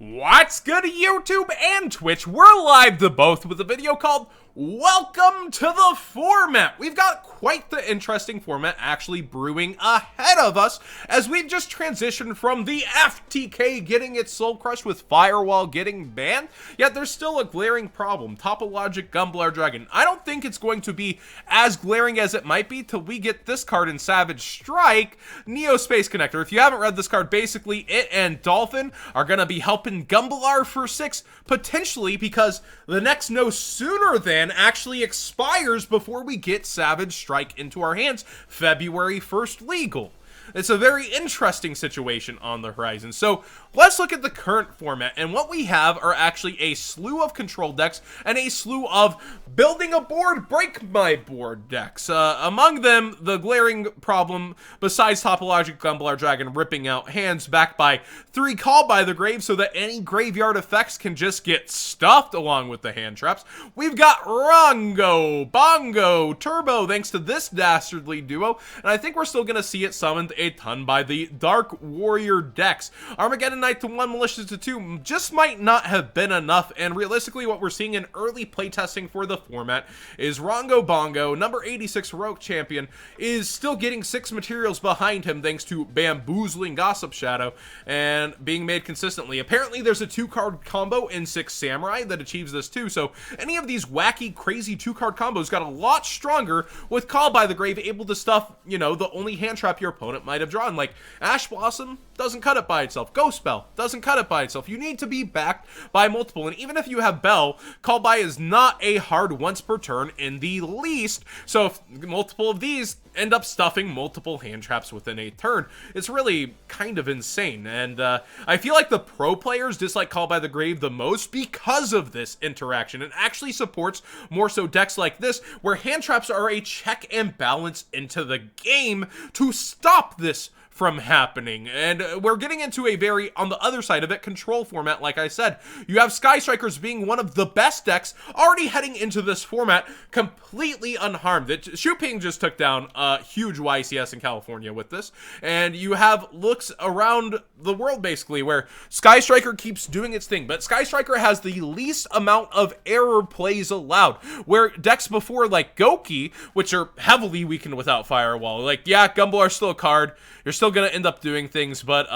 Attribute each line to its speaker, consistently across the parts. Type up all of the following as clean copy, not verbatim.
Speaker 1: What's good, YouTube and Twitch? We're live to both with a video called Welcome to the Format. We've got quite the interesting format actually brewing ahead of us as we've just transitioned from the FTK getting its soul crushed with Firewall getting banned, yet there's still a glaring problem. Topologic Gumblar Dragon. I don't think it's going to be as glaring as it might be till we get this card in Savage Strike, Neospace Connector. If you haven't read this card, basically it and Dolphin are going to be helping Gumblar for 6, potentially because the next no sooner than actually expires before we get Savage Strike into our hands, February 1st legal. It's a very interesting situation on the horizon. So let's look at the current format, and what we have are actually a slew of control decks and a slew of building a board, break my board decks. Among them, the glaring problem, besides Topologic Gumblar Dragon ripping out hands, backed by 3 Call by the Grave so that any graveyard effects can just get stuffed along with the hand traps. We've got Rongo Bongo Turbo, thanks to this dastardly duo, and I think we're still going to see it summoned a ton by the Dark Warrior decks. Armageddon Knight to 1, Malicious to 2 just might not have been enough, and realistically what we're seeing in early playtesting for the format is Rongo Bongo, number 86 Heroic Champion, is still getting 6 materials behind him thanks to Bamboozling Gossip Shadow and being made consistently. Apparently there's a 2-card combo in 6 Samurai that achieves this too, so any of these wacky, crazy 2-card combos got a lot stronger with Call by the Grave able to stuff, you know, the only hand trap your opponent might have drawn. Like Ash Blossom doesn't cut it by itself. Ghost Spell doesn't cut it by itself. You need to be backed by multiple, and even if you have Bell, Call by is not a hard once per turn in the least, so if multiple of these end up stuffing multiple hand traps within a turn, it's really kind of insane. And I feel like the pro players dislike Call by the Grave the most because of this interaction. It actually supports more so decks like this where hand traps are a check and balance into the game to stop this from happening. And we're getting into a very, on the other side of it, control format. Like I said, you have Sky Strikers being one of the best decks already heading into this format completely unharmed. Shuping just took down a huge YCS in California with this, and you have looks around the world basically where Sky Striker keeps doing its thing, but Sky Striker has the least amount of error plays allowed, where decks before like Goki, which are heavily weakened without Firewall, like yeah, Gumblar's still a card, you're still gonna end up doing things, but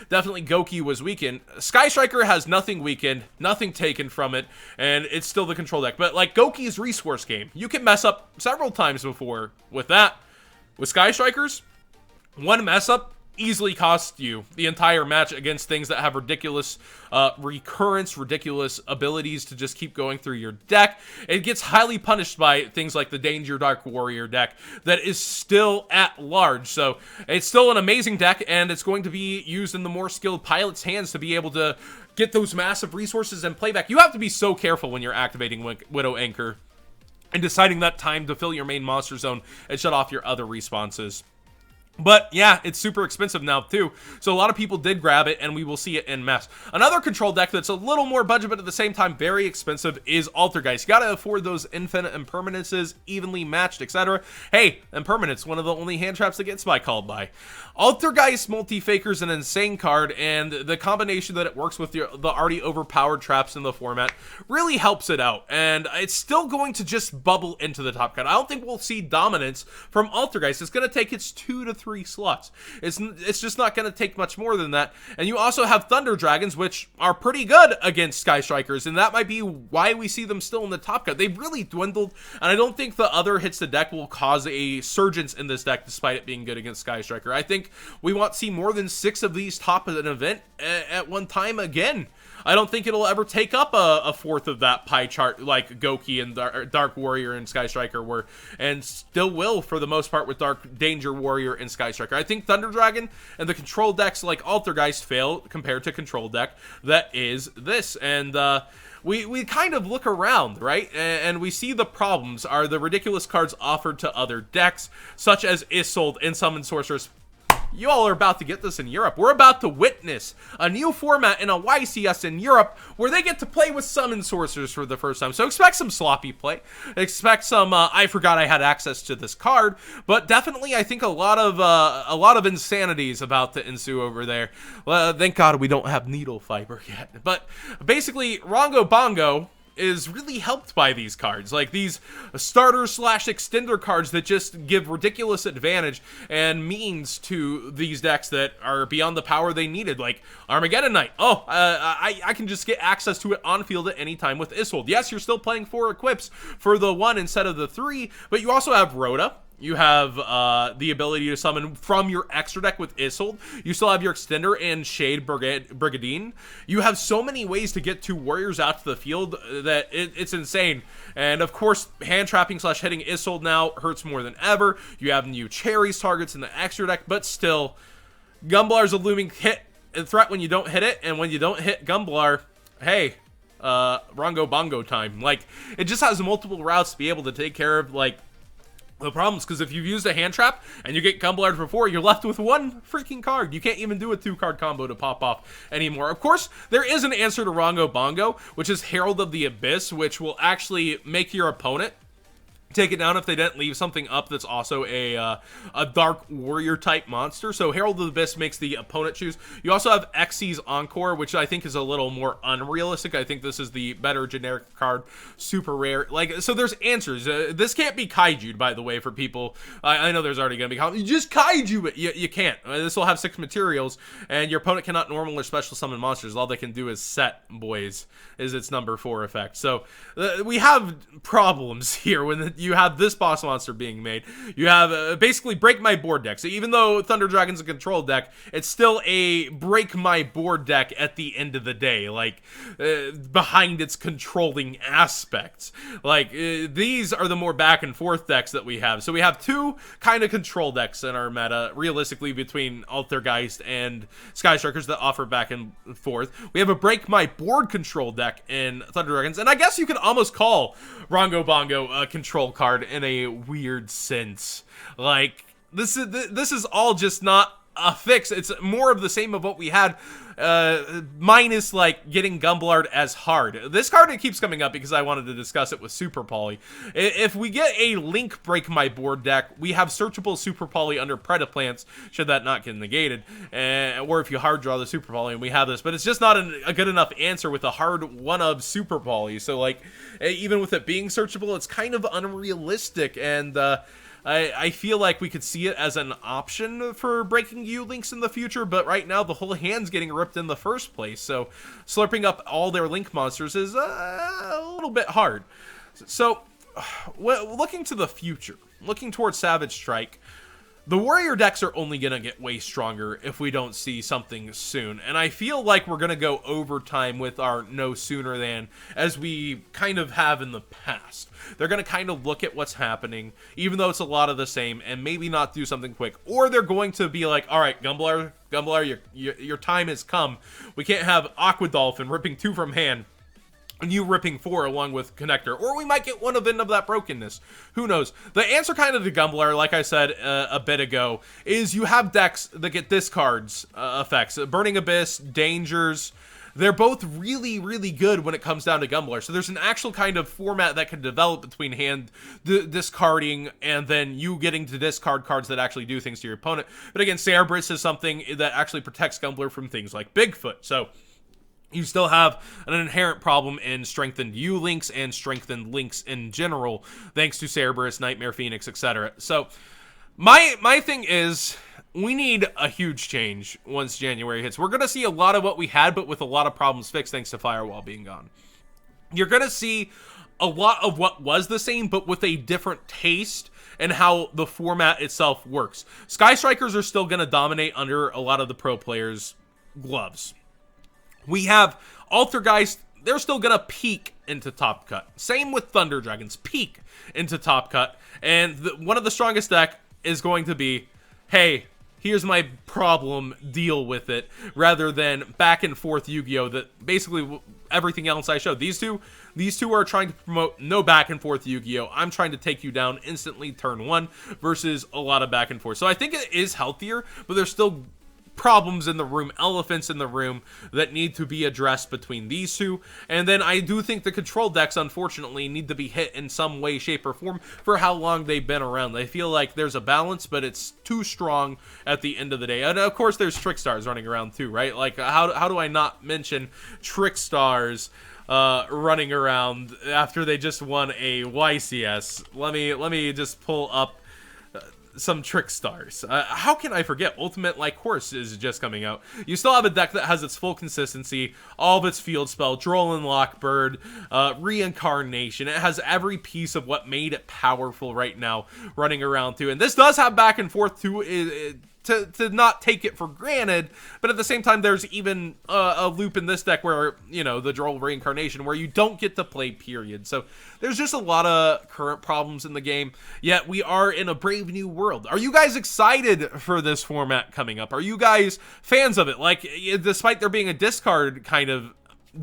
Speaker 1: definitely Goki was weakened. Sky Striker has nothing weakened, nothing taken from it, and it's still the control deck. But like Goki's resource game, you can mess up several times before with that. With Sky Strikers, one mess up easily costs you the entire match against things that have ridiculous recurrence, ridiculous abilities to just keep going through your deck. It gets highly punished by things like the Danger Dark Warrior deck that is still at large. So it's still an amazing deck, and it's going to be used in the more skilled pilot's hands to be able to get those massive resources and playback. You have to be so careful when you're activating Widow Anchor and deciding that time to fill your main monster zone and shut off your other responses. But yeah, it's super expensive now too, so a lot of people did grab it, and we will see it en masse. Another control deck that's a little more budget but at the same time very expensive is Altergeist. You gotta afford those infinite impermanences, evenly matched, etc. Hey, impermanence, one of the only hand traps that gets called by. Altergeist Multi-Faker is an insane card, and the combination that it works with the already overpowered traps in the format really helps it out, and it's still going to just bubble into the top cut. I don't think we'll see dominance from Altergeist. It's going to take its 2 to 3 slots. It's just not going to take much more than that. And you also have Thunder Dragons, which are pretty good against Sky Strikers, and that might be why we see them still in the top cut. They've really dwindled, and I don't think the other hits the deck will cause a surgence in this deck despite it being good against Sky Striker. I think we won't see more than 6 of these top at an event at one time again. I don't think it'll ever take up a fourth of that pie chart like Goki and Dark Warrior and Sky Striker were, and still will for the most part with Dark Danger Warrior and Sky Striker. I think Thunder Dragon and the control decks like Altergeist fail compared to control deck that is this. And we kind of look around, right? And we see the problems are the ridiculous cards offered to other decks, such as Isolde and Summon Sorceress you all are about to get this in Europe. We're about to witness a new format in a YCS in Europe where they get to play with summon sorcerers for the first time. So expect some sloppy play. Expect some, I forgot I had access to this card. But definitely, I think a lot of insanity is about to ensue over there. Well, thank God we don't have needle fiber yet. But basically, Rongo Bongo is really helped by these cards, like these starter slash extender cards that just give ridiculous advantage and means to these decks that are beyond the power they needed, like Armageddon Knight. Oh, I can just get access to it on field at any time with Isolde. Yes, you're still playing 4 equips for the 1 instead of the 3, but you also have Rhoda. You have the ability to summon from your extra deck with Isolde. You still have your extender and Shade Brigadine. You have so many ways to get 2 warriors out to the field that it's insane. And of course, hand trapping slash hitting Isolde now hurts more than ever. You have new Cherries targets in the extra deck, but still, Gumblar is a looming hit and threat when you don't hit it. And when you don't hit Gumblar, hey, Rongo Bongo time. Like, it just has multiple routes to be able to take care of, like, the problems, because if you've used a hand trap and you get Gumblar before, you're left with 1 freaking card. You can't even do a 2-card combo to pop off anymore. Of course, there is an answer to Rongo Bongo, which is Herald of the Abyss, which will actually make your opponent take it down if they didn't leave something up that's also a Dark Warrior type monster. So Herald of the Abyss makes the opponent choose. You also have Xyz's Encore, which I think is a little more unrealistic. I think this is the better generic card, super rare. Like, so there's answers. This can't be Kaiju'd, by the way, for people. I know there's already going to be you just Kaiju it. You can't. This will have 6 materials, and your opponent cannot normal or special summon monsters. All they can do is set, boys, is its number 4 effect. So we have problems here when you have this boss monster being made. You have basically break my board deck. So even though Thunder Dragon's a control deck, it's still a break my board deck at the end of the day, like behind its controlling aspects. Like these are the more back and forth decks that we have. So we have 2 kind of control decks in our meta, realistically, between Altergeist and Sky Strikers that offer back and forth. We have a break my board control deck in Thunder Dragons, and I guess you could almost call Rongo Bongo a control card in a weird sense. Like, this is all just not a fix. It's more of the same of what we had, minus like getting Gumblard as hard. This card, it keeps coming up because I wanted to discuss it with Super Poly. If we get a Link Break My Board deck, we have searchable Super Poly under Predaplants, should that not get negated, or if you hard draw the Super Poly, and we have this, but it's just not a good enough answer with a hard one of Super Poly. So like, even with it being searchable, it's kind of unrealistic, and I feel like we could see it as an option for breaking U-Links in the future, but right now the whole hand's getting ripped in the first place, so slurping up all their Link monsters is a little bit hard. So, looking to the future, looking towards Savage Strike, the Warrior decks are only going to get way stronger if we don't see something soon. And I feel like we're going to go overtime with our no sooner than, as we kind of have in the past. They're going to kind of look at what's happening, even though it's a lot of the same, and maybe not do something quick. Or they're going to be like, all right, Gumblar, your time has come. We can't have Aqua Dolphin ripping 2 from hand, and you ripping 4 along with Connector. Or we might get one of that brokenness. Who knows? The answer kind of to Gumblar, like I said a bit ago, is you have decks that get discards effects. Burning Abyss, Dangers. They're both really, really good when it comes down to Gumblar. So there's an actual kind of format that can develop between hand discarding and then you getting to discard cards that actually do things to your opponent. But again, Cerberus is something that actually protects Gumblar from things like Bigfoot. So you still have an inherent problem in strengthened U-Links and strengthened links in general, thanks to Cerberus, Nightmare Phoenix, etc. So my thing is, we need a huge change once January hits. We're going to see a lot of what we had, but with a lot of problems fixed thanks to Firewall being gone. You're going to see a lot of what was the same, but with a different taste and how the format itself works. Sky Strikers are still going to dominate under a lot of the pro players' gloves. We have Altergeist, they're still going to peak into Top Cut. Same with Thunder Dragons, peak into Top Cut. And one of the strongest deck is going to be, hey, here's my problem, deal with it, rather than back and forth Yu-Gi-Oh! That basically everything else I showed. These two are trying to promote no back and forth Yu-Gi-Oh. I'm trying to take you down instantly turn 1 versus a lot of back and forth. So I think it is healthier, but there's still problems in the room, elephants in the room that need to be addressed between these two. And then I do think the control decks, unfortunately, need to be hit in some way, shape, or form for how long they've been around. I feel like there's a balance, but it's too strong at the end of the day. And of course, there's Trick Stars running around too, right? Like, how do I not mention Trick Stars running around after they just won a YCS? Let me just pull up some Trick Stars. How can I forget? Ultimate Like Horse is just coming out. You still have a deck that has its full consistency, all of its field spell, Droll Lockbird, Reincarnation. It has every piece of what made it powerful right now running around too. And this does have back and forth too. To not take it for granted, but at the same time, there's even a loop in this deck where, you know, the Droll Reincarnation, where you don't get to play, period. So there's just a lot of current problems in the game, yet we are in a brave new world. Are you guys excited for this format coming up? Are you guys fans of it? Like, despite there being a discard kind of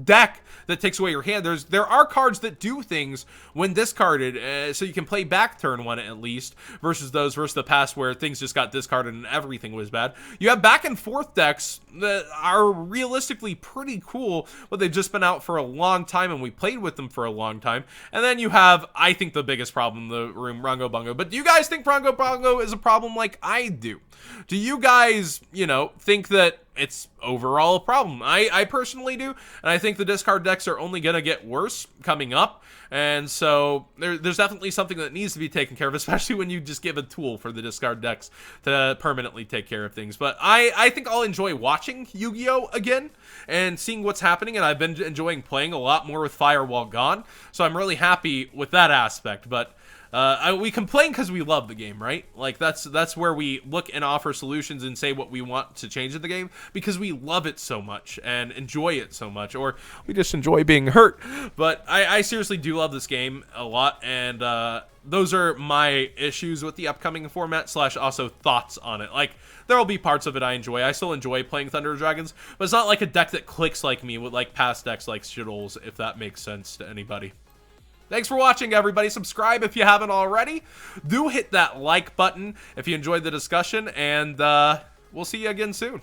Speaker 1: deck that takes away your hand, there are cards that do things when discarded, so you can play back turn 1 at least, versus the past where things just got discarded and everything was bad. You have back and forth decks that are realistically pretty cool, but they've just been out for a long time and we played with them for a long time. And then you have, I think, the biggest problem in the room, Rongo Bongo. But do you guys think Rongo Bongo is a problem like I do? Do you guys, you know, think that it's overall a problem? I personally do, and I think the discard decks are only going to get worse coming up, and so there's definitely something that needs to be taken care of, especially when you just give a tool for the discard decks to permanently take care of things. But I think I'll enjoy watching Yu-Gi-Oh! Again and seeing what's happening, and I've been enjoying playing a lot more with Firewall gone, so I'm really happy with that aspect. But we complain because we love the game, right? Like, that's where we look and offer solutions and say what we want to change in the game, because we love it so much and enjoy it so much, or we just enjoy being hurt. But I seriously do love this game a lot, and those are my issues with the upcoming format / also thoughts on it. Like, there will be parts of it I enjoy. I still enjoy playing Thunder Dragons, but it's not like a deck that clicks like me with like past decks like Shittles, if that makes sense to anybody. Thanks for watching, everybody. Subscribe if you haven't already. Do hit that like button if you enjoyed the discussion, and we'll see you again soon.